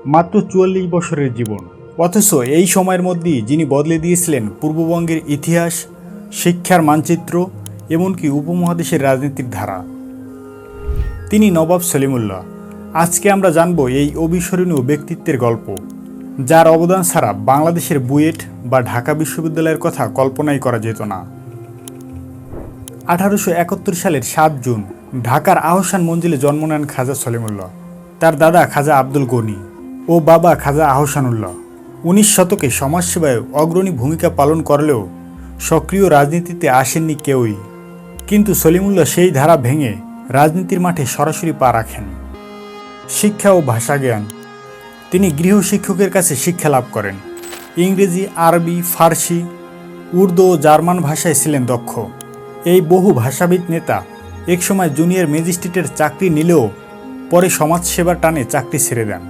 মাত্র ৪৪ বছরের জীবন, অথচ এই সময়ের মধ্যেই যিনি বদলে দিয়েছিলেন পূর্ববঙ্গের ইতিহাস, শিক্ষার মানচিত্র, এমনকি উপমহাদেশের রাজনীতির ধারা, তিনি নবাব সলিমুল্লাহ। আজকে আমরা জানব এই অবিস্মরণীয় ব্যক্তিত্বের গল্প, যার অবদান ছাড়া বাংলাদেশের বুয়েট বা ঢাকা বিশ্ববিদ্যালয়ের কথা কল্পনাই করা যেত না। 1871 সালের 7 জুন ঢাকার আহসান মঞ্জিলে জন্ম নেন খাজা সলিমুল্লাহ। তার দাদা খাজা আব্দুল গনি ও বাবা খাজা আহসানুল্লাহ 19 শতকে সমাজসেবায় অগ্রণী ভূমিকা পালন করলেও সক্রিয় রাজনীতিতে আসেননি কেউই। কিন্তু সলিমুল্লাহ সেই ধারা ভেঙে রাজনীতির মাঠে সরাসরি পা রাখেন। শিক্ষা ও ভাষা জ্ঞান, তিনি গৃহশিক্ষকের কাছে শিক্ষা লাভ করেন। ইংরেজি, আরবি, ফার্সি, উর্দু ও জার্মান ভাষায় ছিলেন দক্ষ। এই বহু ভাষাবিদ নেতা একসময় জুনিয়র ম্যাজিস্ট্রেটের চাকরি নিলেও পরে সমাজসেবার টানে চাকরি ছেড়ে দেন।